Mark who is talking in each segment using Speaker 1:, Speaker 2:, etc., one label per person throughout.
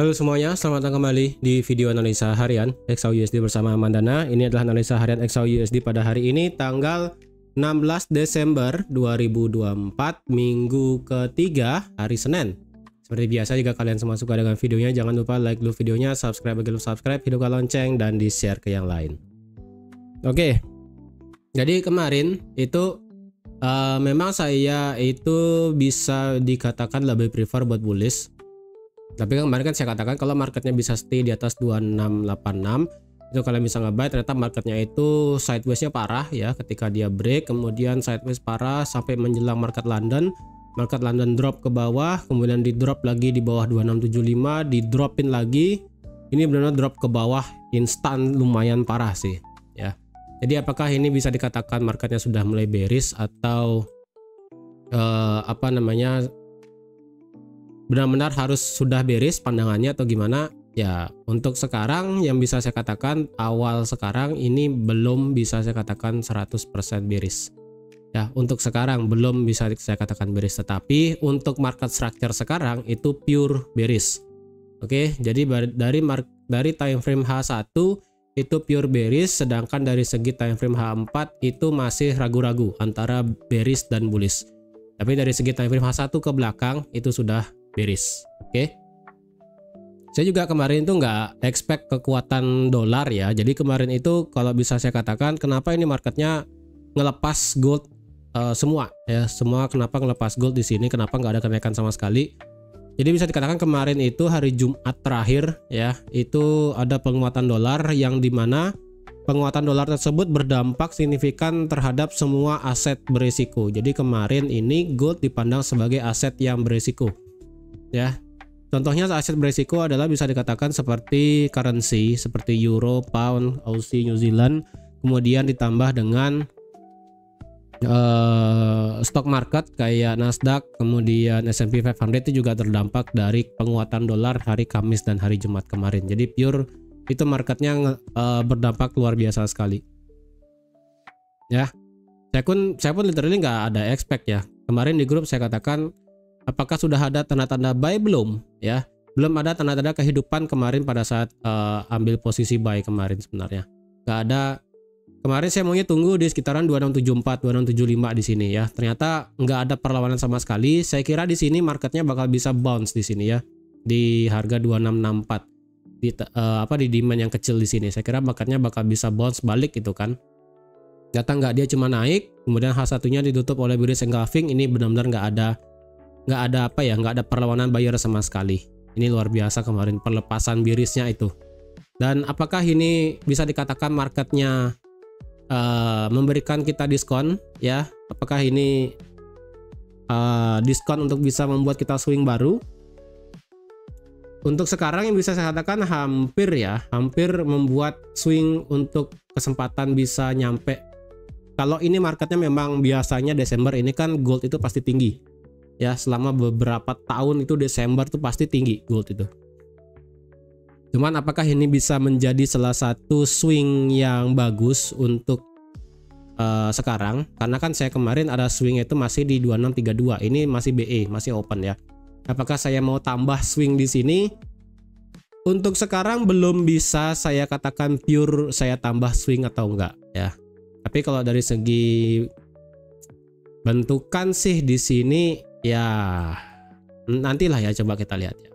Speaker 1: Halo semuanya, selamat datang kembali di video analisa harian XAUUSD bersama Mandana. Ini adalah analisa harian XAUUSD pada hari ini tanggal 16 Desember 2024, minggu ketiga, hari Senin. Seperti biasa, jika kalian semua suka dengan videonya, jangan lupa like dulu videonya, subscribe bagi belum subscribe, hidupkan lonceng, dan di-share ke yang lain. Oke, jadi kemarin itu memang saya itu bisa dikatakan lebih prefer buat bullish. Tapi kemarin kan saya katakan kalau marketnya bisa stay di atas 2686 itu kalian bisa nge-buy. Ternyata marketnya itu sideways-nya parah ya, ketika dia break kemudian sideways parah sampai menjelang market London drop ke bawah, kemudian di drop lagi di bawah 2675, di dropin lagi. Ini benar-benar drop ke bawah instan, lumayan parah sih ya. Jadi apakah ini bisa dikatakan marketnya sudah mulai bearish atau benar-benar harus sudah bearish pandangannya atau gimana ya? Untuk sekarang yang bisa saya katakan awal sekarang ini belum bisa saya katakan 100% bearish ya. Untuk sekarang belum bisa saya katakan bearish, tetapi untuk market structure sekarang itu pure bearish. Oke, jadi dari time frame H1 itu pure bearish, sedangkan dari segi time frame H4 itu masih ragu-ragu antara bearish dan bullish. Tapi dari segi time frame H1 ke belakang itu sudah bearish. Oke. Saya juga kemarin itu nggak expect kekuatan dolar ya. Jadi kemarin itu kalau bisa saya katakan kenapa ini marketnya ngelepas gold semua ya. Semua kenapa ngelepas gold di sini? Kenapa nggak ada kenaikan sama sekali? Jadi bisa dikatakan kemarin itu hari Jumat terakhir ya, itu ada penguatan dolar yang dimana penguatan dolar tersebut berdampak signifikan terhadap semua aset berisiko. Jadi kemarin ini gold dipandang sebagai aset yang berisiko. Ya, contohnya aset berisiko adalah bisa dikatakan seperti currency, seperti euro, pound, Aussie, New Zealand, kemudian ditambah dengan stock market kayak Nasdaq, kemudian S&P 500 itu juga terdampak dari penguatan dolar hari Kamis dan hari Jumat kemarin. Jadi pure itu marketnya berdampak luar biasa sekali. Ya, saya pun literally nggak ada expect ya. Kemarin di grup saya katakan, apakah sudah ada tanda-tanda buy belum? Ya, belum ada tanda-tanda kehidupan kemarin pada saat ambil posisi buy kemarin sebenarnya. Nggak ada. Kemarin saya maunya tunggu di sekitaran 2674, 2675 di sini ya. Ternyata nggak ada perlawanan sama sekali. Saya kira di sini marketnya bakal bisa bounce di sini ya. Di harga 2664. Di demand yang kecil di sini. Saya kira marketnya bakal bisa bounce balik gitu kan. Data nggak, dia cuma naik, kemudian H1-nya ditutup oleh bearish engulfing. Ini benar-benar nggak ada perlawanan buyer sama sekali. Ini luar biasa kemarin perlepasan bearishnya itu. Dan apakah ini bisa dikatakan marketnya memberikan kita diskon ya? Apakah ini diskon untuk bisa membuat kita swing baru? Untuk sekarang yang bisa saya katakan hampir membuat swing untuk kesempatan bisa nyampe. Kalau ini marketnya memang biasanya Desember ini kan gold itu pasti tinggi ya, selama beberapa tahun itu Desember tuh pasti tinggi gold itu. Cuman apakah ini bisa menjadi salah satu swing yang bagus untuk sekarang? Karena kan saya kemarin ada swing itu masih di 2632. Ini masih BE, masih open ya. Apakah saya mau tambah swing di sini? Untuk sekarang belum bisa saya katakan pure saya tambah swing atau enggak ya. Tapi kalau dari segi bentukan sih di sini ya nantilah ya, coba kita lihat ya.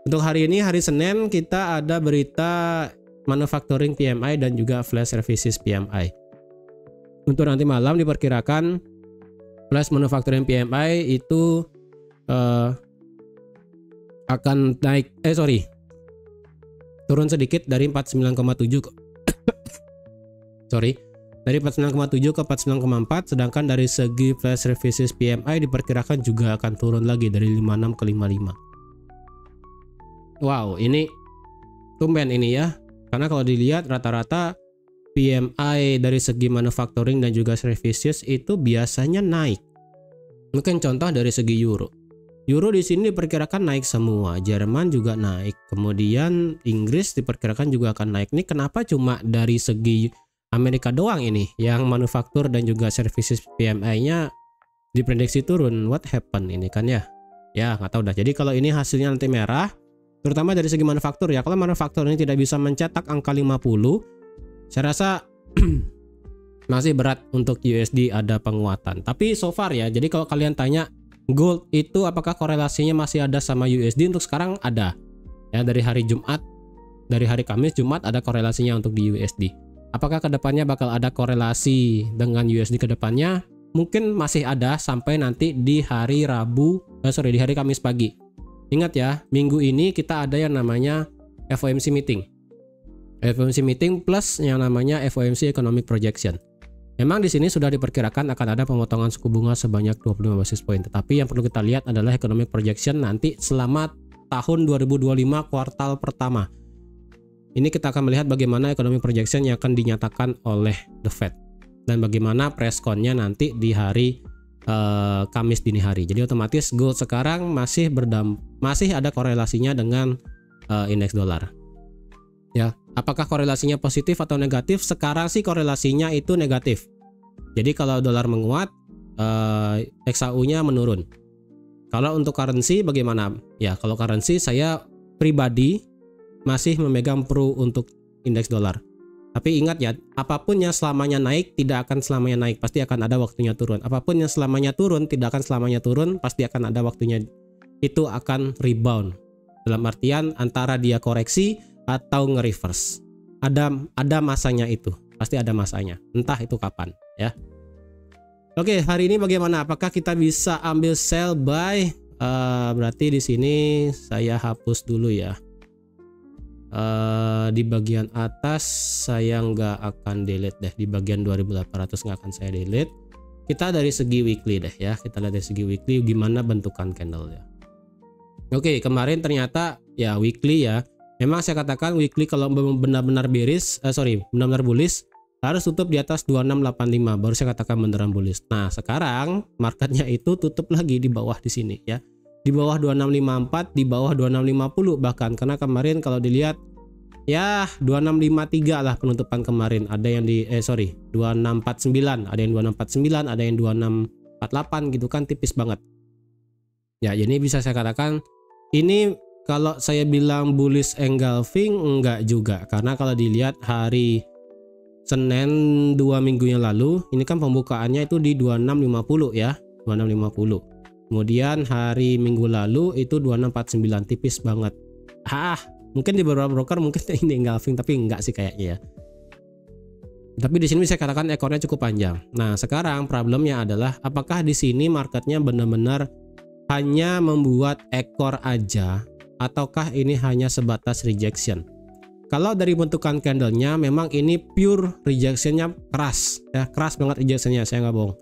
Speaker 1: Untuk hari ini, hari Senin, kita ada berita manufacturing PMI dan juga flash services PMI. Untuk nanti malam diperkirakan flash manufacturing PMI itu akan naik, turun sedikit dari 49,7 dari 49,7 ke 49,4, sedangkan dari segi flash services PMI diperkirakan juga akan turun lagi dari 56 ke 55. Wow, ini tumben ini ya. Karena kalau dilihat rata-rata PMI dari segi manufacturing dan juga services itu biasanya naik. Mungkin contoh dari segi euro. Euro di sini diperkirakan naik semua. Jerman juga naik. Kemudian Inggris diperkirakan juga akan naik. Ini kenapa cuma dari segi Amerika doang ini yang manufaktur dan juga services PMI-nya diprediksi turun? What happened ini kan ya? Ya nggak tahu dah. Jadi kalau ini hasilnya nanti merah, terutama dari segi manufaktur ya. Kalau manufaktur ini tidak bisa mencetak angka 50, saya rasa masih berat untuk USD ada penguatan. Tapi so far ya, jadi kalau kalian tanya gold itu apakah korelasinya masih ada sama USD, untuk sekarang ada. Ya, dari hari Kamis Jumat ada korelasinya untuk di USD. Apakah kedepannya bakal ada korelasi dengan USD kedepannya? Mungkin masih ada sampai nanti di hari di hari Kamis pagi. Ingat ya, minggu ini kita ada yang namanya FOMC meeting. FOMC meeting plus yang namanya FOMC economic projection. Memang di sini sudah diperkirakan akan ada pemotongan suku bunga sebanyak 25 basis point. Tetapi yang perlu kita lihat adalah economic projection nanti selama tahun 2025 kuartal pertama. Ini kita akan melihat bagaimana economic projection yang akan dinyatakan oleh The Fed dan bagaimana pressconnya nanti di hari Kamis dini hari. Jadi otomatis gold sekarang masih ada korelasinya dengan indeks dolar. Ya, apakah korelasinya positif atau negatif? Sekarang sih korelasinya itu negatif. Jadi kalau dolar menguat, XAU-nya menurun. Kalau untuk currency bagaimana? Ya, kalau currency saya pribadi masih memegang pro untuk indeks dolar. Tapi ingat ya, apapun yang selamanya naik tidak akan selamanya naik, pasti akan ada waktunya turun. Apapun yang selamanya turun tidak akan selamanya turun, pasti akan ada waktunya itu akan rebound. Dalam artian antara dia koreksi atau nge-reverse. Ada masanya itu, pasti ada masanya. Entah itu kapan ya. Oke, hari ini bagaimana? Apakah kita bisa ambil sell buy? Berarti di sini saya hapus dulu ya. Di bagian atas saya nggak akan delete deh, di bagian 2800 nggak akan saya delete. Kita dari segi weekly deh ya, kita lihat dari segi weekly gimana bentukan candle ya. Oke, kemarin ternyata ya weekly ya, memang saya katakan weekly kalau benar-benar benar-benar bullish harus tutup di atas 2685 baru saya katakan beneran bullish. Nah sekarang marketnya itu tutup lagi di bawah di sini ya, di bawah 2654, di bawah 2650 bahkan, karena kemarin kalau dilihat ya 2653 lah penutupan kemarin. Ada yang 2649, ada yang 2649, ada yang 2648 gitu kan, tipis banget. Ya, jadi bisa saya katakan ini kalau saya bilang bullish engulfing enggak juga, karena kalau dilihat hari Senin 2 minggu yang lalu ini kan pembukaannya itu di 2650 ya, 2650. Kemudian hari Minggu lalu itu 2649, tipis banget. Mungkin di beberapa broker mungkin ini engulfing, tapi enggak sih kayaknya ya. Tapi di sini bisa katakan ekornya cukup panjang. Nah, sekarang problemnya adalah apakah di sini marketnya benar-benar hanya membuat ekor aja ataukah ini hanya sebatas rejection? Kalau dari bentukan candlenya memang ini pure rejectionnya keras ya, keras banget rejectionnya, saya nggak bohong.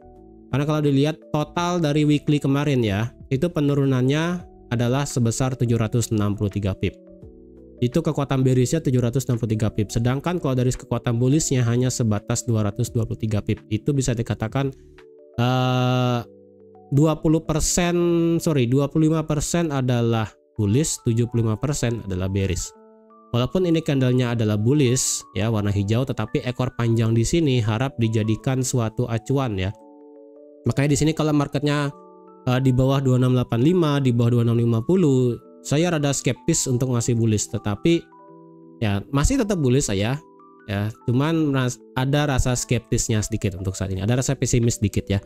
Speaker 1: Karena kalau dilihat total dari weekly kemarin ya, itu penurunannya adalah sebesar 763 pip. Itu kekuatan bearishnya 763 pip. Sedangkan kalau dari kekuatan bullishnya hanya sebatas 223 pip. Itu bisa dikatakan 25% adalah bullish, 75% adalah bearish. Walaupun ini candlenya adalah bullish ya, warna hijau, tetapi ekor panjang di sini harap dijadikan suatu acuan ya. Makanya di sini kalau marketnya di bawah 2685, di bawah 2650, saya rada skeptis untuk masih bullish, tetapi ya masih tetap bullish saya ya, cuman ada rasa skeptisnya sedikit untuk saat ini, ada rasa pesimis sedikit ya.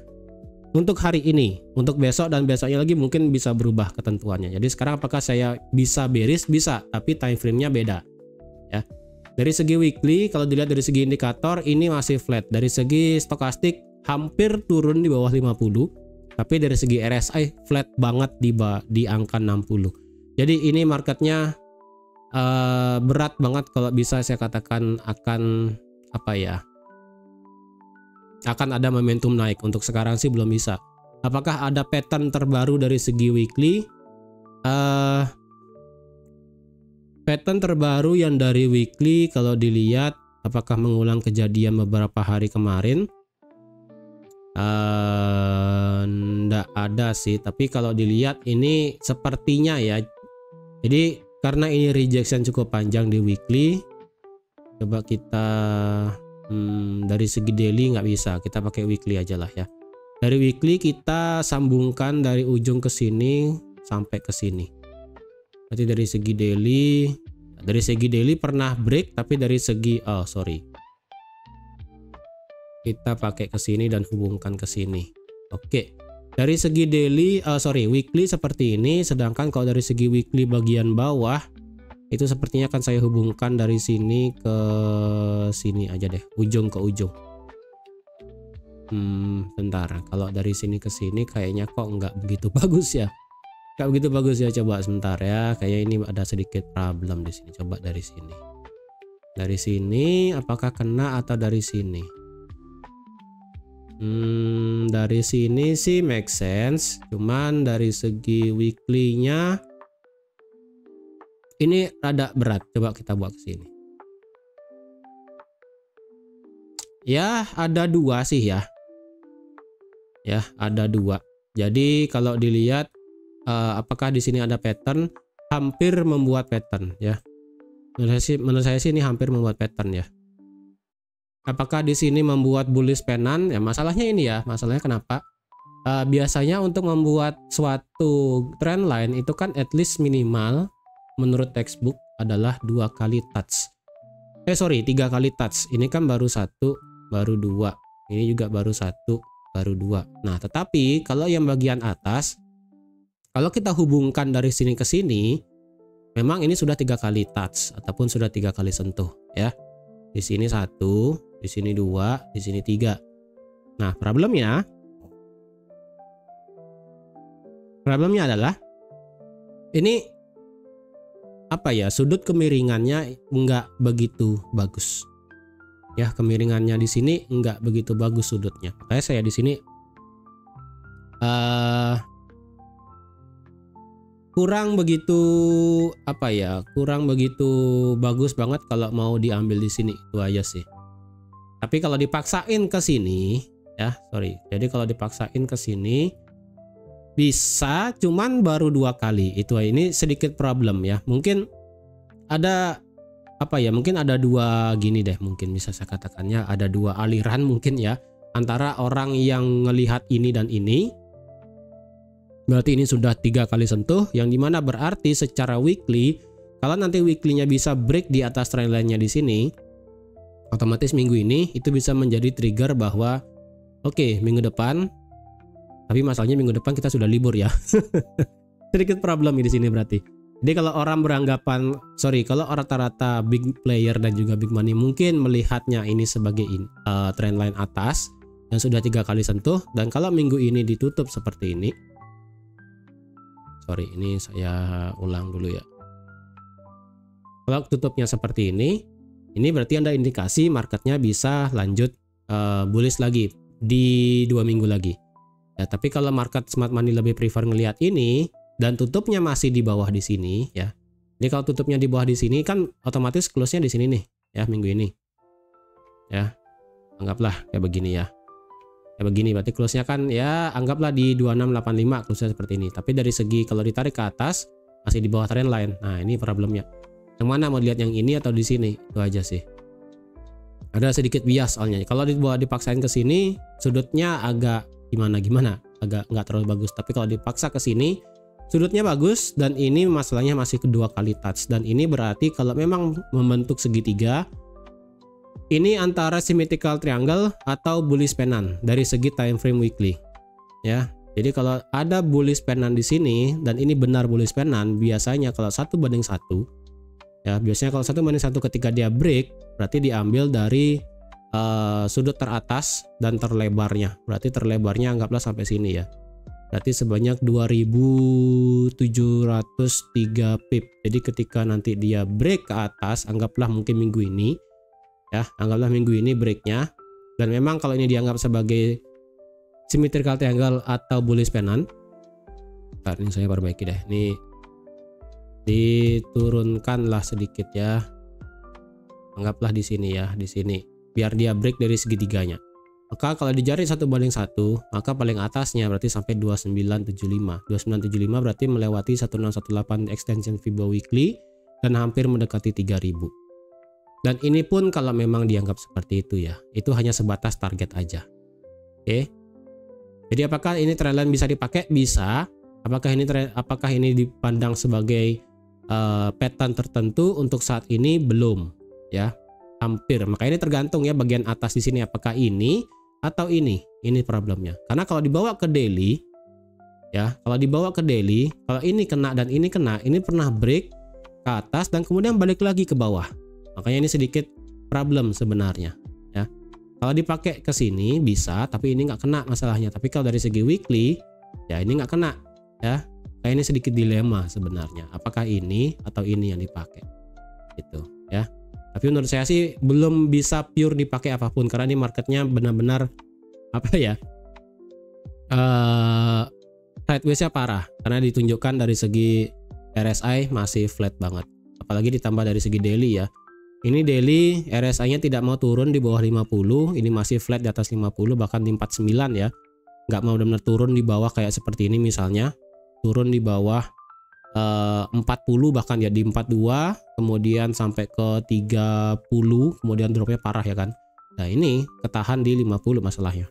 Speaker 1: Untuk hari ini, untuk besok dan besoknya lagi mungkin bisa berubah ketentuannya. Jadi sekarang apakah saya bisa bearish? Bisa, tapi time frame-nya beda ya. Dari segi weekly, kalau dilihat dari segi indikator ini masih flat. Dari segi stokastik hampir turun di bawah 50, tapi dari segi RSI flat banget di angka 60. Jadi ini marketnya berat banget kalau bisa saya katakan akan akan ada momentum naik. Untuk sekarang sih belum bisa. Apakah ada pattern terbaru dari segi weekly? Pattern terbaru yang dari weekly kalau dilihat apakah mengulang kejadian beberapa hari kemarin? Nggak ada sih, tapi kalau dilihat ini sepertinya ya, jadi karena ini rejection cukup panjang di weekly, coba kita dari segi daily nggak bisa, kita pakai weekly aja lah ya. Dari weekly kita sambungkan dari ujung ke sini sampai ke sini Berarti dari segi daily pernah break, tapi dari segi kita pakai ke sini dan hubungkan ke sini. Oke. Dari segi weekly seperti ini, sedangkan kalau dari segi weekly bagian bawah itu sepertinya akan saya hubungkan dari sini ke sini aja deh, ujung ke ujung. Bentar, kalau dari sini ke sini kayaknya kok nggak begitu bagus ya. Nggak begitu bagus ya, coba sebentar ya. Kayaknya ini ada sedikit problem di sini. Coba dari sini. Dari sini apakah kena atau dari sini? Dari sini sih make sense. Cuman dari segi weekly-nya ini rada berat. Coba kita buat ke sini. Ya, ada dua sih ya. Ya, ada dua. Jadi kalau dilihat apakah di sini ada pattern, hampir membuat pattern ya. Menurut saya sih ini hampir membuat pattern ya. Apakah di sini membuat bullish penan? Ya masalahnya ini ya. Masalahnya kenapa? Biasanya untuk membuat suatu trend line itu kan at least minimal menurut textbook adalah 2 kali touch. 3 kali touch. Ini kan baru 1, baru 2. Ini juga baru 1, baru 2. Nah, tetapi kalau yang bagian atas, kalau kita hubungkan dari sini ke sini, memang ini sudah 3 kali touch ataupun sudah 3 kali sentuh ya. Di sini 1, di sini 2, di sini 3. Nah, problemnya adalah ini apa ya, sudut kemiringannya nggak begitu bagus. Ya, kemiringannya di sini nggak begitu bagus sudutnya. Makanya saya di sini kurang begitu bagus banget kalau mau diambil di sini, itu aja sih. Tapi kalau dipaksain ke sini ya, jadi kalau dipaksain ke sini bisa, cuman baru 2 kali. Ini sedikit problem ya. Mungkin ada mungkin ada 2 gini deh, mungkin bisa saya katakannya ada 2 aliran mungkin ya, antara orang yang ngelihat ini dan ini. Berarti ini sudah 3 kali sentuh, yang dimana berarti secara weekly, kalau nanti weekly-nya bisa break di atas trend line-nya di sini, otomatis minggu ini itu bisa menjadi trigger bahwa oke, minggu depan, tapi masalahnya minggu depan kita sudah libur ya. Sedikit problem di sini berarti. Jadi kalau orang beranggapan, kalau rata-rata big player dan juga big money mungkin melihatnya ini sebagai trend line atas yang sudah 3 kali sentuh, dan kalau minggu ini ditutup seperti ini, ini saya ulang dulu ya. Kalau tutupnya seperti ini berarti ada indikasi marketnya bisa lanjut bullish lagi di 2 minggu lagi. Ya, tapi kalau market smart money lebih prefer ngelihat ini dan tutupnya masih di bawah di sini ya. Jadi kalau tutupnya di bawah di sini kan otomatis close-nya di sini nih ya, minggu ini. Ya. Anggaplah kayak begini ya. Kayak begini berarti close-nya kan ya anggaplah di 2685 close-nya seperti ini. Tapi dari segi kalau ditarik ke atas masih di bawah trend line. Nah, ini problemnya. Yang mana mau dilihat yang ini atau di sini? Itu aja sih. Ada sedikit bias soalnya. Kalau dipaksain ke sini sudutnya agak gimana agak nggak terlalu bagus, tapi kalau dipaksa ke sini sudutnya bagus, dan ini masalahnya masih kedua kali touch, dan ini berarti kalau memang membentuk segitiga ini antara symmetrical triangle atau bullish pennant dari segi time frame weekly ya. Jadi kalau ada bullish pennant di sini dan ini benar bullish pennant, biasanya kalau 1 banding 1 ya, biasanya kalau 1 banding 1 ketika dia break berarti diambil dari sudut teratas dan terlebarnya. Berarti terlebarnya anggaplah sampai sini ya. Berarti sebanyak 2703 pip. Jadi ketika nanti dia break ke atas, anggaplah mungkin minggu ini ya, anggaplah minggu ini breaknya, dan memang kalau ini dianggap sebagai symmetrical triangle atau bullish pennant. Ini saya perbaiki deh. Ini diturunkanlah sedikit ya. Anggaplah di sini ya, di sini. Biar dia break dari segitiganya. Maka kalau dijari 1 banding 1, maka paling atasnya berarti sampai 2975. 2975 berarti melewati 1618 extension FIBO weekly dan hampir mendekati 3000. Dan ini pun kalau memang dianggap seperti itu ya, itu hanya sebatas target aja. Oke. Jadi apakah ini trendline bisa dipakai? Bisa. Apakah ini dipandang sebagai pattern tertentu untuk saat ini belum, ya. Hampir. Makanya ini tergantung ya bagian atas di sini apakah ini atau ini. Ini problemnya. Karena kalau dibawa ke daily, ya, kalau dibawa ke daily, kalau ini kena dan ini kena, ini pernah break ke atas dan kemudian balik lagi ke bawah. Makanya ini sedikit problem sebenarnya, ya. Kalau dipakai ke sini bisa, tapi ini nggak kena masalahnya. Tapi kalau dari segi weekly, ya ini nggak kena, ya. Kayak ini sedikit dilema sebenarnya. Apakah ini atau ini yang dipakai, gitu, ya. Tapi menurut saya sih belum bisa pure dipakai apapun karena ini marketnya benar-benar apa ya? Sideways-nya parah karena ditunjukkan dari segi RSI masih flat banget. Apalagi ditambah dari segi daily ya. Ini daily RSI-nya tidak mau turun di bawah 50, ini masih flat di atas 50 bahkan di 49 ya. Nggak mau benar-benar turun di bawah kayak seperti ini misalnya. Turun di bawah 40 bahkan ya di 42, kemudian sampai ke 30, kemudian dropnya parah ya kan. Nah ini ketahan di 50 masalahnya.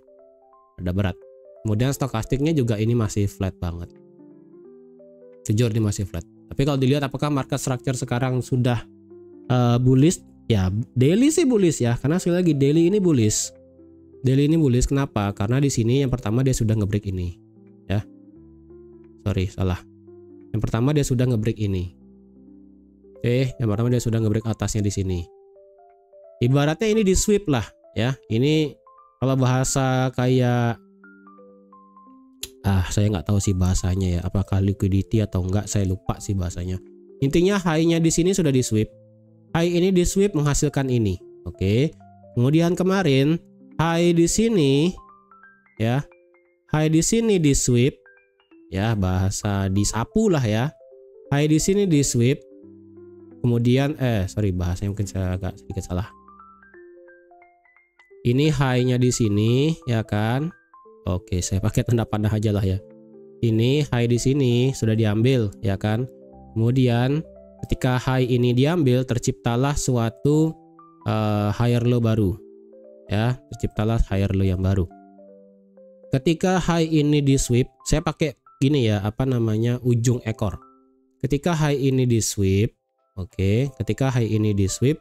Speaker 1: Ada berat. Kemudian stokastiknya juga ini masih flat banget. Jujur ini masih flat. Tapi kalau dilihat apakah market structure sekarang sudah bullish? Ya daily sih bullish ya. Karena sekali lagi daily ini bullish. Daily ini bullish kenapa? Karena di sini yang pertama dia sudah ngebreak ini. Ya. Sorry, salah. Yang pertama dia sudah ngebreak ini. Oke, yang pertama dia sudah ngebreak atasnya di sini. Ibaratnya ini di sweep lah ya. Ini kalau bahasa kayak saya nggak tahu sih bahasanya ya, apakah liquidity atau enggak, saya lupa sih bahasanya. Intinya high-nya di sini sudah di sweep. High ini di sweep menghasilkan ini. Oke. Kemudian kemarin high di sini ya. High di sini di sweep. Ya, bahasa disapu lah ya. High di sini di sweep. Kemudian sorry bahasanya mungkin saya agak sedikit salah. Ini high-nya di sini ya kan. Oke, saya pakai tanda panah aja lah ya. Ini high di sini sudah diambil ya kan. Kemudian ketika high ini diambil terciptalah suatu higher low baru. Ya, terciptalah higher low yang baru. Ketika high ini di sweep, saya pakai gini ya, apa namanya, ujung ekor. Ketika high ini di sweep, oke, ketika high ini di sweep,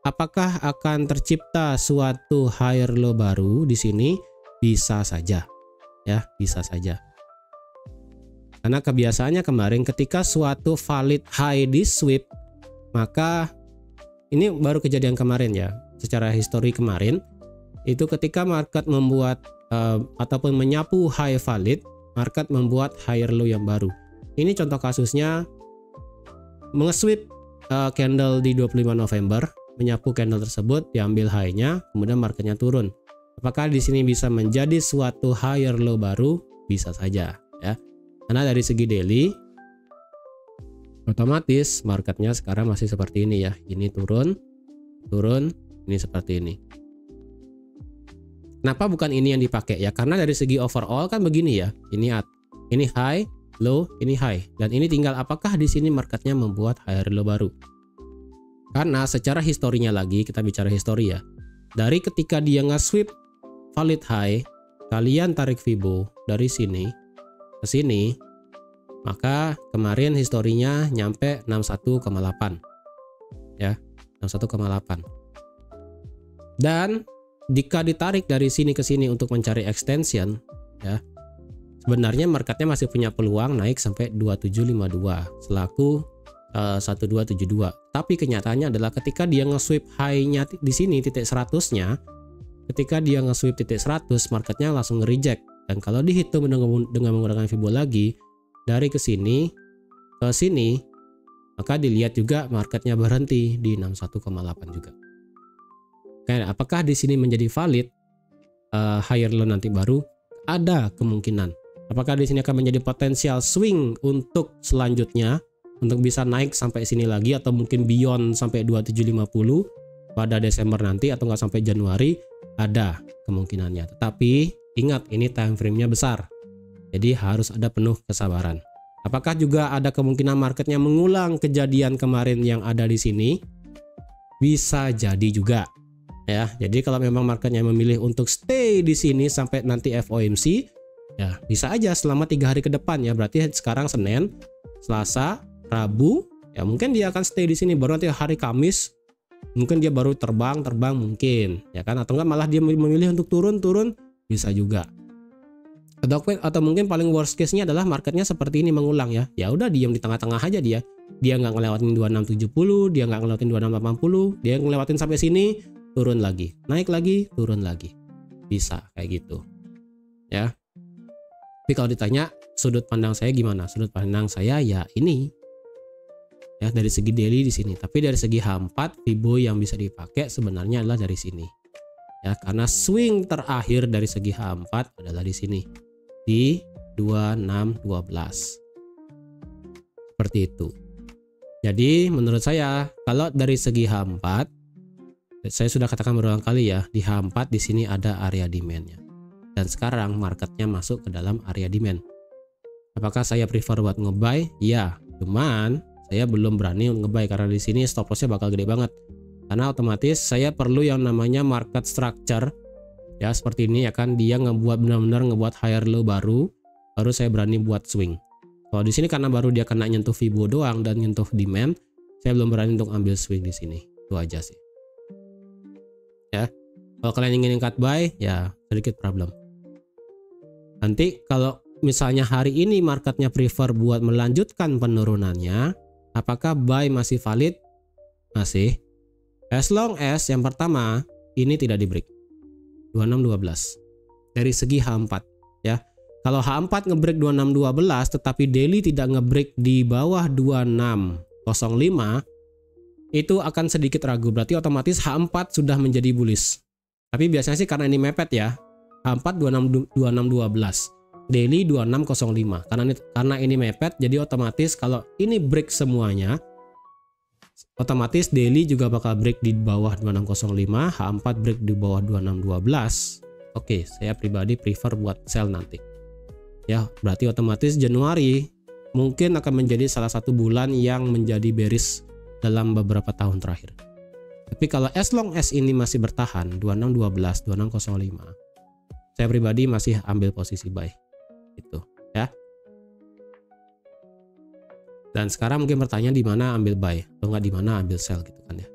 Speaker 1: apakah akan tercipta suatu higher low baru di sini? Bisa saja. Ya, bisa saja. Karena kebiasaannya kemarin ketika suatu valid high di sweep, maka ini baru kejadian kemarin ya. Secara histori kemarin, itu ketika market membuat ataupun menyapu high valid, market membuat higher low yang baru. Ini contoh kasusnya mengesweep candle di 25 November, menyapu candle tersebut, diambil high-nya, kemudian marketnya turun. Apakah di sini bisa menjadi suatu higher low baru? Bisa saja ya. Karena dari segi daily otomatis marketnya sekarang masih seperti ini ya. Ini turun, turun, ini seperti ini. Kenapa bukan ini yang dipakai ya? Karena dari segi overall kan begini ya. Ini high, low, ini high. Dan ini tinggal apakah di sini marketnya membuat higher low baru. Karena secara historinya lagi, kita bicara histori ya. Dari ketika dia nge-sweep valid high, kalian tarik Fibo dari sini ke sini, maka kemarin historinya nyampe 61,8. Ya, 61,8. Dan jika ditarik dari sini ke sini untuk mencari extension ya, sebenarnya marketnya masih punya peluang naik sampai 2752 selaku 1272. Tapi kenyataannya adalah ketika dia nge-sweep high-nya di sini titik 100-nya, ketika dia nge-sweep titik 100, marketnya langsung nge-reject. Dan kalau dihitung dengan menggunakan Fibo lagi dari ke sini ke sini, maka dilihat juga marketnya berhenti di 61,8 juga. Apakah di sini menjadi valid higher low nanti baru? Ada kemungkinan. Apakah di sini akan menjadi potensial swing untuk selanjutnya untuk bisa naik sampai sini lagi atau mungkin beyond sampai 2750 pada Desember nanti atau nggak sampai Januari? Ada kemungkinannya. Tetapi ingat ini time frame-nya besar. Jadi harus ada penuh kesabaran. Apakah juga ada kemungkinan marketnya mengulang kejadian kemarin yang ada di sini? Bisa jadi juga. Ya, jadi kalau memang marketnya memilih untuk stay di sini sampai nanti FOMC, ya bisa aja selama 3 hari ke depan ya. Berarti sekarang Senin, Selasa, Rabu, Ya mungkin dia akan stay di sini, baru nanti hari Kamis mungkin dia baru terbang mungkin, ya kan? Atau enggak malah dia memilih untuk turun bisa juga. Atau mungkin paling worst case-nya adalah marketnya seperti ini mengulang ya. Ya udah diam di tengah-tengah aja dia. Dia nggak ngelewatin 2670, dia nggak ngelewatin 2680, dia ngelewatin sampai sini, turun lagi, naik lagi, turun lagi. Bisa kayak gitu. Ya. Tapi kalau ditanya sudut pandang saya gimana? Sudut pandang saya ya ini. Ya, dari segi daily di sini, tapi dari segi H4 Fibo yang bisa dipakai sebenarnya adalah dari sini. Ya, karena swing terakhir dari segi H4 adalah di sini. Di 2612. Seperti itu. Jadi menurut saya kalau dari segi H4, saya sudah katakan berulang kali ya, di H4 di sini ada area demand-nya. Dan sekarang marketnya masuk ke dalam area demand. Apakah saya prefer buat ngebuy? Ya, cuman saya belum berani ngebuy karena di sini stop loss-nya bakal gede banget. Karena otomatis saya perlu yang namanya market structure. Ya, seperti ini ya kan, dia benar-benar ngebuat higher low baru saya berani buat swing. Kalau di sini karena baru dia kena nyentuh Fibo doang dan nyentuh demand, saya belum berani untuk ambil swing di sini. Itu aja sih. Ya. Kalau kalian ingin cut buy, ya sedikit problem. Nanti kalau misalnya hari ini marketnya prefer buat melanjutkan penurunannya, apakah buy masih valid? Masih. As long as yang pertama ini tidak di break 2612 dari segi H4 ya. Kalau H4 ngebreak 2612 tetapi daily tidak ngebreak di bawah 2605, itu akan sedikit ragu, berarti otomatis H4 sudah menjadi bullish. Tapi biasanya sih karena ini mepet ya. H4 2612, daily 2605. Karena ini mepet, jadi otomatis kalau ini break semuanya, otomatis daily juga bakal break di bawah 2605, H4 break di bawah 2612. Oke, saya pribadi prefer buat sell nanti. Ya, berarti otomatis Januari mungkin akan menjadi salah satu bulan yang menjadi bearish dalam beberapa tahun terakhir. Tapi kalau as long as ini masih bertahan 2612, 2605, saya pribadi masih ambil posisi buy. Itu, ya. Dan sekarang mungkin bertanya di mana ambil buy atau nggak di mana ambil sell gitu kan ya.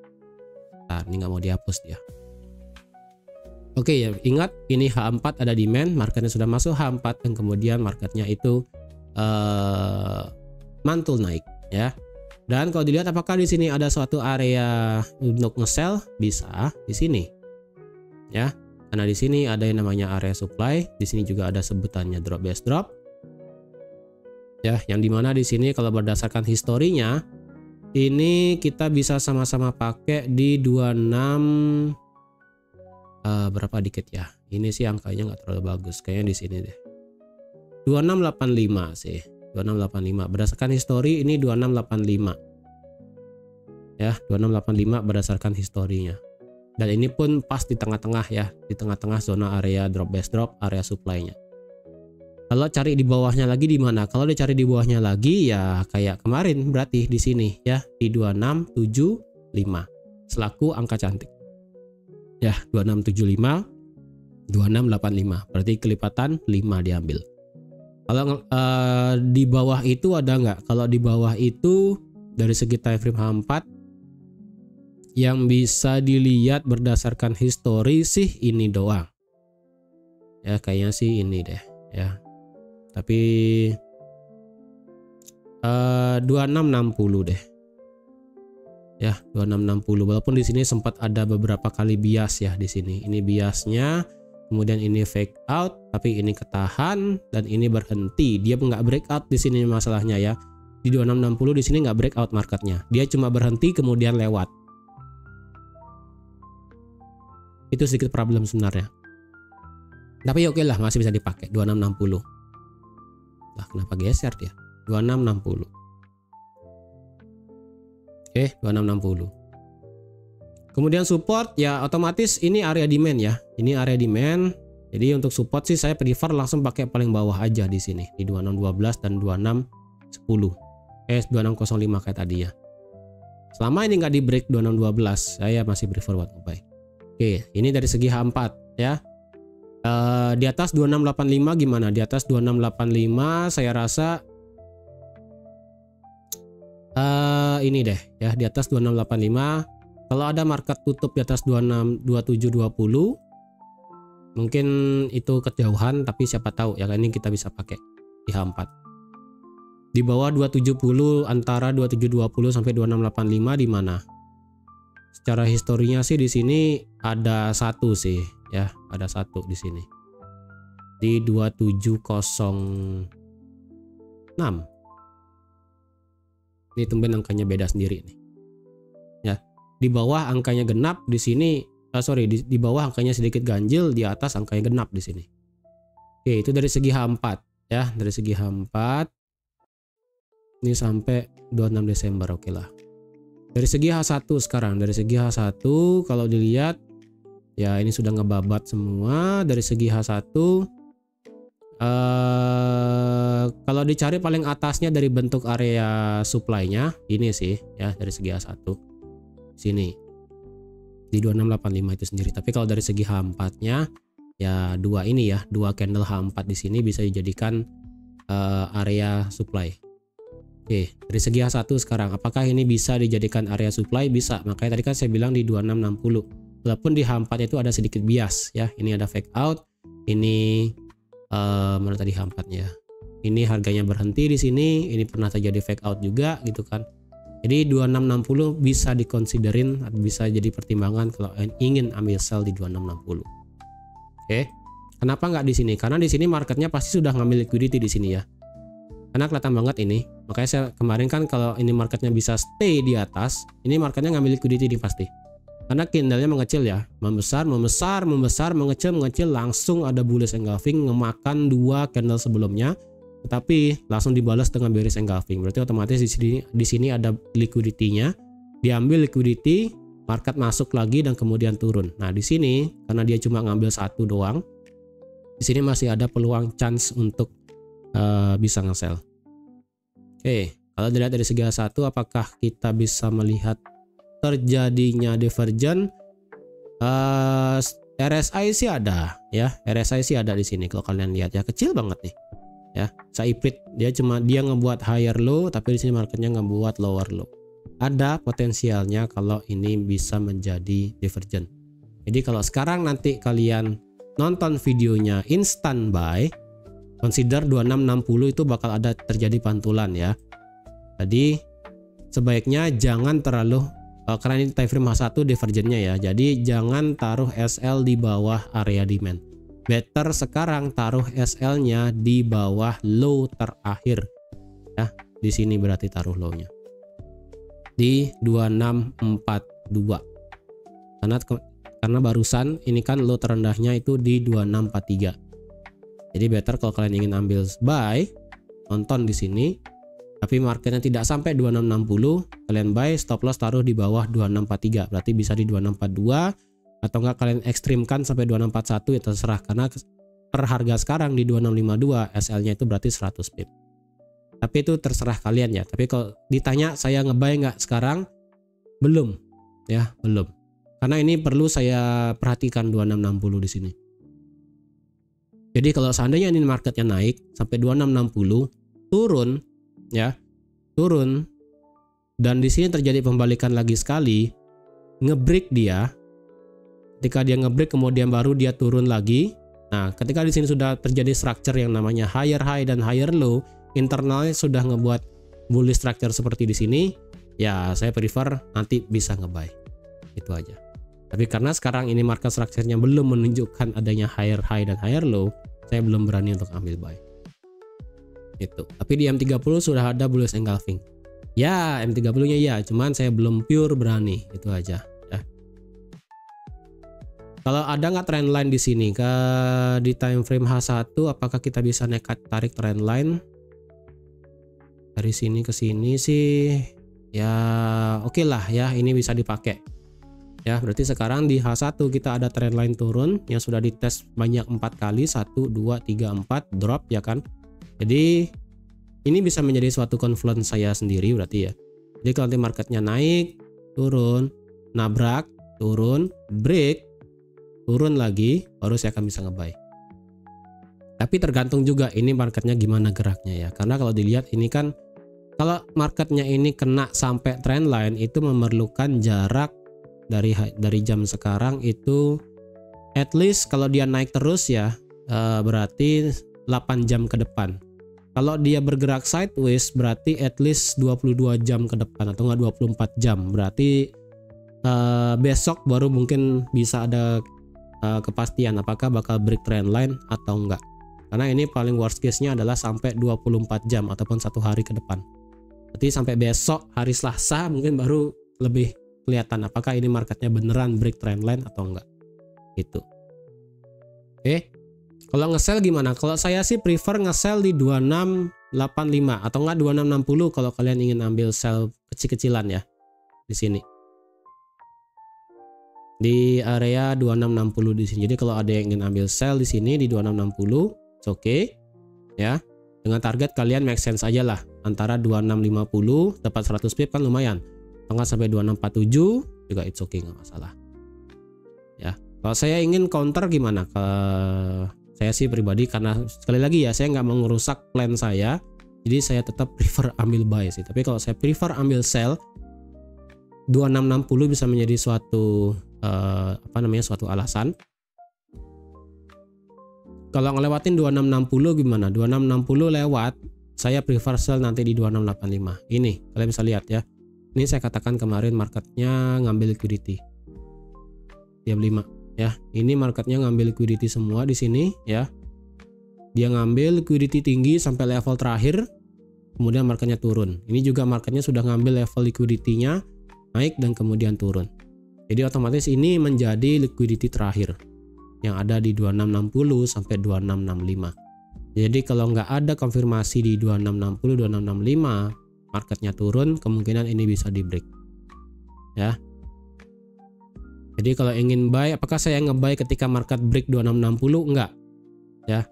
Speaker 1: Nah, ini nggak mau dihapus dia. Oke ya, ingat ini H4 ada demand, marketnya sudah masuk H4 dan kemudian marketnya itu mantul naik ya. Dan kalau dilihat apakah di sini ada suatu area untuk nge-sell, bisa di sini. Ya. Karena di sini ada yang namanya area supply, di sini juga ada sebutannya drop base drop. Ya, yang dimana di sini kalau berdasarkan historinya ini kita bisa sama-sama pakai di 26 berapa dikit ya. Ini sih angkanya nggak terlalu bagus, kayaknya di sini deh. 2685 sih. 2685 berdasarkan histori ini 2685. Ya, 2685 berdasarkan historinya. Dan ini pun pas di tengah-tengah ya, di tengah-tengah zona area drop base drop, area supply-nya. Kalau cari di bawahnya lagi di mana? Kalau dicari di bawahnya lagi ya kayak kemarin berarti di sini ya di 2675 selaku angka cantik. Ya, 2675, 2685. Berarti kelipatan 5 diambil. Kalau di bawah itu ada nggak? Kalau di bawah itu dari segi time frame H4 yang bisa dilihat berdasarkan histori sih ini doang. Ya, kayaknya sih ini deh ya. Tapi 2660 deh. Ya, 2660 walaupun di sini sempat ada beberapa kali bias ya di sini. Ini biasnya, kemudian ini fake out, tapi ini ketahan dan ini berhenti. Dia nggak breakout di sini masalahnya ya. Di 2660 di sini nggak breakout marketnya. Dia cuma berhenti kemudian lewat. Itu sedikit problem sebenarnya. Tapi oke lah, masih bisa dipakai 2660. Lah, kenapa geser dia? 2660. Oke, 2660. Kemudian support ya otomatis ini area demand ya. Ini area demand. Jadi untuk support sih saya prefer langsung pakai paling bawah aja di sini di 2612 dan 2610. 2605 kayak tadi ya. Selama ini nggak di break 2612, saya masih prefer buat buy. Oke, ini dari segi H4 ya. Di atas 2685 gimana? Di atas 2685 saya rasa Ini deh ya, di atas 2685. Kalau ada market tutup di atas 2720 mungkin itu kejauhan, tapi siapa tahu ya, ini kita bisa pakai di H4. Di bawah 270 antara 2720 sampai 2685 di mana? Secara historinya sih di sini ada satu sih ya, ada satu di sini. Di 2706. Ini tumben angkanya beda sendiri nih. Ya, di bawah angkanya genap di sini, di bawah angkanya sedikit ganjil, di atas angkanya genap di sini. Oke, itu dari segi H4 ya, dari segi H4. Ini sampai 26 Desember, oke lah. Dari segi H1 sekarang, dari segi H1 kalau dilihat ya ini sudah ngebabat semua. Dari segi H1 kalau dicari paling atasnya dari bentuk area supply-nya ini sih ya, dari segi H1 sini di 2685 itu sendiri. Tapi kalau dari segi H4-nya ya dua ini ya, dua candle H4 di sini bisa dijadikan area supply. Oke, dari segi H1 sekarang apakah ini bisa dijadikan area supply? Bisa. Makanya tadi kan saya bilang di 2660. Walaupun di H4 itu ada sedikit bias ya. Ini ada fake out. Ini mana tadi H4-nya? Ini harganya berhenti di sini. Ini pernah terjadi fake out juga gitu kan. Jadi 2660 bisa dikonsiderin, bisa jadi pertimbangan kalau ingin ambil sell di 2660. Oke. Kenapa nggak di sini? Karena di sini marketnya pasti sudah ngambil liquidity di sini ya. Karena kelihatan banget ini. Makanya saya kemarin kan kalau ini marketnya bisa stay di atas, ini marketnya ngambil liquidity ini pasti. Karena candlenya mengecil ya, membesar, mengecil, langsung ada bullish engulfing ngemakan dua candle sebelumnya, tetapi langsung dibalas dengan bearish engulfing. Berarti otomatis di sini ada liquidity-nya, diambil liquidity, market masuk lagi dan kemudian turun. Nah, di sini karena dia cuma ngambil satu doang, di sini masih ada peluang chance untuk bisa nge-sell. Oke, kalau dilihat dari segi H1 apakah kita bisa melihat terjadinya divergen? RSI sih ada ya, RSI sih ada di sini kalau kalian lihat ya, kecil banget nih ya. Saiprit dia ngebuat higher low, tapi di sini marketnya ngebuat lower low. Ada potensialnya kalau ini bisa menjadi divergen. Jadi kalau sekarang nanti kalian nonton videonya instant buy, consider 2660 itu bakal ada terjadi pantulan ya. Jadi sebaiknya jangan terlalu karena ini time frame H1 divergennya ya. Jadi jangan taruh SL di bawah area demand. Better sekarang taruh SL-nya di bawah low terakhir. Ya, di sini berarti taruh low-nya. Di 2642. Karena barusan ini kan low terendahnya itu di 2643. Jadi better kalau kalian ingin ambil buy, nonton di sini. Tapi marketnya tidak sampai 2660, kalian buy, stop loss taruh di bawah 2643. Berarti bisa di 2642 atau enggak kalian ekstrimkan sampai 2641 ya terserah, karena per harga sekarang di 2652 SL-nya itu berarti 100 pip. Tapi itu terserah kalian ya. Tapi kalau ditanya saya ngebuy nggak sekarang? Belum. Ya, belum. Karena ini perlu saya perhatikan 2660 di sini. Jadi kalau seandainya ini marketnya naik sampai 2660, turun ya, turun dan di sini terjadi pembalikan lagi sekali, ngebreak dia. Ketika dia ngebreak kemudian baru dia turun lagi. Nah, ketika di sini sudah terjadi structure yang namanya higher high dan higher low, internalnya sudah ngebuat bullish structure seperti di sini, ya saya prefer nanti bisa ngebuy. Itu aja. Tapi karena sekarang ini market structure-nya belum menunjukkan adanya higher high dan higher low, saya belum berani untuk ambil buy. Itu. Tapi di M30 sudah ada bullish engulfing. Ya, M30-nya ya, cuman saya belum pure berani. Itu aja ya. Kalau ada nggak trend line di sini di time frame H1, apakah kita bisa nekat tarik trend line? Dari sini ke sini sih ya oke lah ya, ini bisa dipakai. Ya, berarti sekarang di H1 kita ada trend line turun yang sudah dites banyak 4 kali, 1 2 3 4 drop ya kan. Jadi ini bisa menjadi suatu confluence saya sendiri berarti ya. Jadi kalau nanti marketnya naik, turun, nabrak, turun, break, turun lagi, baru saya akan bisa ngebuy. Tapi tergantung juga ini marketnya gimana geraknya ya. Karena kalau dilihat ini kan kalau marketnya ini kena sampai trendline itu memerlukan jarak dari jam sekarang itu at least kalau dia naik terus ya berarti 8 jam ke depan. Kalau dia bergerak sideways berarti at least 22 jam ke depan atau enggak 24 jam. Berarti besok baru mungkin bisa ada kepastian apakah bakal break trendline atau enggak. Karena ini paling worst case-nya adalah sampai 24 jam ataupun 1 hari ke depan. Berarti sampai besok hari Selasa mungkin baru lebih kelihatan apakah ini marketnya beneran break trendline atau enggak. Gitu. Oke. Kalau nge-sell gimana? Kalau saya sih prefer nge-sell di 2685 atau enggak 2660 kalau kalian ingin ambil sell kecil-kecilan ya. Di sini. Di area 2660 di sini. Jadi kalau ada yang ingin ambil sell di sini di 2660, it's okay. Ya. Dengan target kalian make sense aja lah. Antara 2650 dapat 100 pip kan lumayan. Atau enggak sampai 2647 juga it's okay, nggak masalah. Ya. Kalau saya ingin counter gimana? Saya sih pribadi karena sekali lagi ya saya nggak mau ngerusak plan saya, jadi saya tetap prefer ambil buy sih. Tapi kalau saya prefer ambil sell 2660 bisa menjadi suatu suatu alasan. Kalau ngelewatin 2660 gimana? 2660 lewat, saya prefer sell nanti di 2685. Ini kalian bisa lihat ya. Ini saya katakan kemarin marketnya ngambil liquidity. Jam 5. Ya, ini marketnya ngambil liquidity semua di sini ya. Dia ngambil liquidity tinggi sampai level terakhir, kemudian marketnya turun. Ini juga marketnya sudah ngambil level liquidity-nya naik dan kemudian turun. Jadi otomatis ini menjadi liquidity terakhir yang ada di 2660 sampai 2665. Jadi kalau nggak ada konfirmasi di 2660 2665, marketnya turun, kemungkinan ini bisa di break. Ya. Jadi kalau ingin buy, apakah saya nge-buy ketika market break 2660? Enggak. Ya.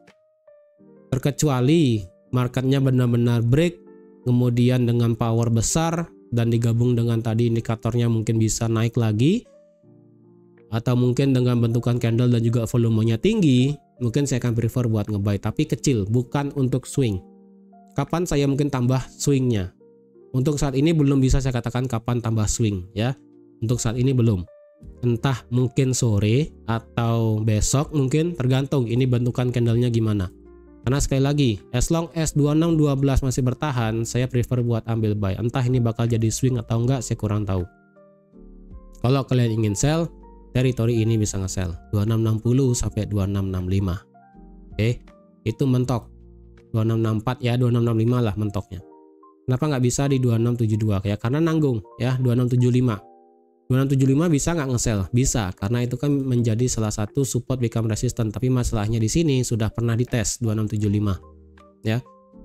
Speaker 1: Terkecuali marketnya benar-benar break, kemudian dengan power besar dan digabung dengan tadi indikatornya mungkin bisa naik lagi, atau mungkin dengan bentukan candle dan juga volumenya tinggi, mungkin saya akan prefer buat nge-buy, tapi kecil, bukan untuk swing. Kapan saya mungkin tambah swingnya? Untuk saat ini belum bisa saya katakan kapan tambah swing ya. Untuk saat ini belum. Entah mungkin sore atau besok, mungkin tergantung ini bentukan candlenya gimana. Karena sekali lagi, as long as 2612 masih bertahan, saya prefer buat ambil buy. Entah ini bakal jadi swing atau enggak, saya kurang tahu. Kalau kalian ingin sell, teritori ini bisa nge-sell 2660 sampai 2665. Oke, itu mentok. 2664 ya, 2665 lah mentoknya. Kenapa nggak bisa di 2672 ya? Karena nanggung ya, 2675. 2675 bisa nggak nge-sell? Bisa, karena itu kan menjadi salah satu support become resistant. Tapi masalahnya di sini sudah pernah dites 2675 ya.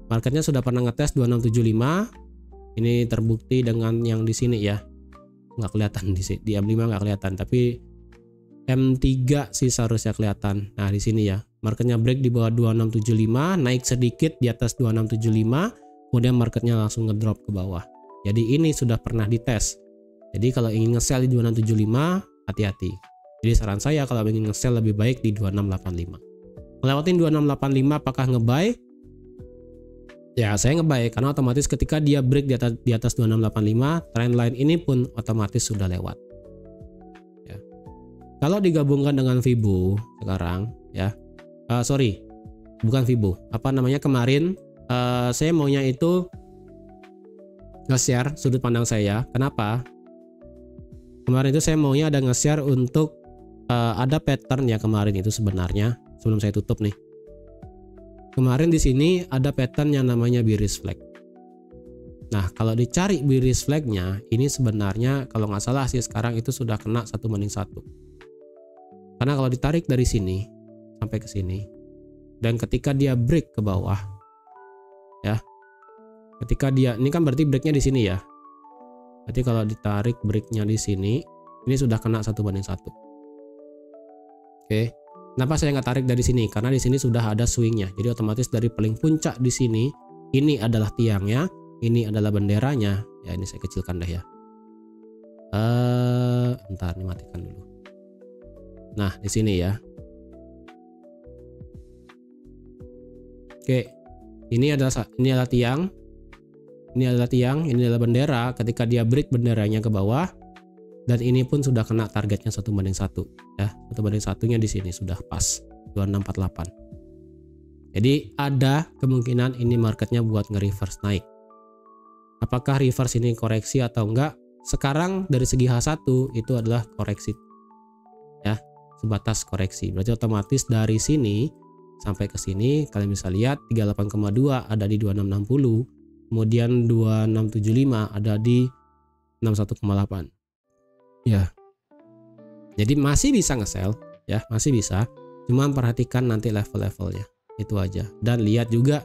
Speaker 1: Marketnya sudah pernah ngetes 2675. Ini terbukti dengan yang di sini ya. Nggak kelihatan di M5 nggak kelihatan, tapi M3 sih seharusnya kelihatan. Nah di sini ya, marketnya break di bawah 2675, naik sedikit di atas 2675, kemudian marketnya langsung ngedrop ke bawah. Jadi ini sudah pernah dites. Jadi kalau ingin nge-sell di 2675, hati-hati. Jadi saran saya kalau ingin nge-sell lebih baik di 2685. Melewatin 2685 apakah nge-buy? Ya saya nge-buy karena otomatis ketika dia break di atas 2685, trendline ini pun otomatis sudah lewat. Ya. Kalau digabungkan dengan Fibo sekarang ya, sorry, bukan Fibo. Apa namanya kemarin? Saya maunya itu nge-share sudut pandang saya. Kenapa? Kemarin itu saya maunya ada nge-share untuk ada pattern ya kemarin itu sebenarnya. Sebelum saya tutup nih. Kemarin di sini ada pattern yang namanya bearish flag. Nah, kalau dicari bearish flag-nya, ini sebenarnya kalau nggak salah sih sekarang itu sudah kena 1:1. Karena kalau ditarik dari sini sampai ke sini, dan ketika dia break ke bawah, ya, ketika dia ini kan berarti breaknya di sini ya. Berarti kalau ditarik breaknya di sini, ini sudah kena 1:1. Oke. Kenapa saya nggak tarik dari sini? Karena di sini sudah ada swingnya. Jadi otomatis dari paling puncak di sini, ini adalah tiangnya, ini adalah benderanya. Ya ini saya kecilkan dah ya. Bentar, ini matikan dulu. Nah di sini ya. Oke. Ini adalah tiang. ini adalah tiang, ini adalah bendera. Ketika dia break benderanya ke bawah, dan ini pun sudah kena targetnya 1:1 ya. 1:1-nya di sini sudah pas 2648. Jadi ada kemungkinan ini marketnya buat nge-reverse naik. Apakah reverse ini koreksi atau enggak? Sekarang dari segi H1 itu adalah koreksi ya, sebatas koreksi. Berarti otomatis dari sini sampai ke sini kalian bisa lihat 38,2 ada di 2660, kemudian 2675 ada di 61,8 ya. Jadi masih bisa nge-sell ya, masih bisa, cuma perhatikan nanti level-levelnya, itu aja. Dan lihat juga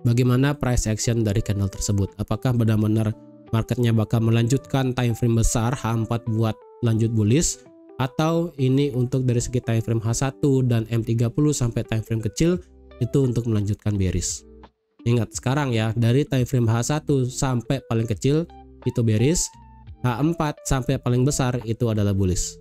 Speaker 1: bagaimana price action dari candle tersebut, apakah benar-benar marketnya bakal melanjutkan time frame besar H4 buat lanjut bullish, atau ini untuk dari segi time frame H1 dan M30 sampai time frame kecil itu untuk melanjutkan bearish. Ingat sekarang ya, dari time frame H1 sampai paling kecil itu bearish, H4 sampai paling besar itu adalah bullish.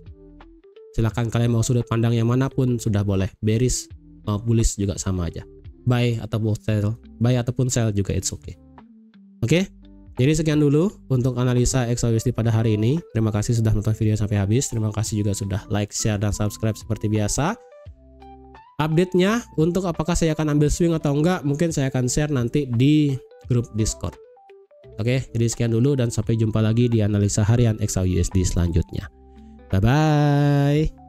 Speaker 1: Silahkan kalian mau sudut pandang yang manapun sudah boleh, bearish mau bullish juga sama aja. Buy ataupun sell juga it's okay. Oke. Jadi sekian dulu untuk analisa XAUSD pada hari ini. Terima kasih sudah nonton video sampai habis. Terima kasih juga sudah like, share, dan subscribe seperti biasa. Update-nya untuk apakah saya akan ambil swing atau enggak, mungkin saya akan share nanti di grup Discord. Oke, jadi sekian dulu dan sampai jumpa lagi di analisa harian XAUSD selanjutnya. Bye-bye.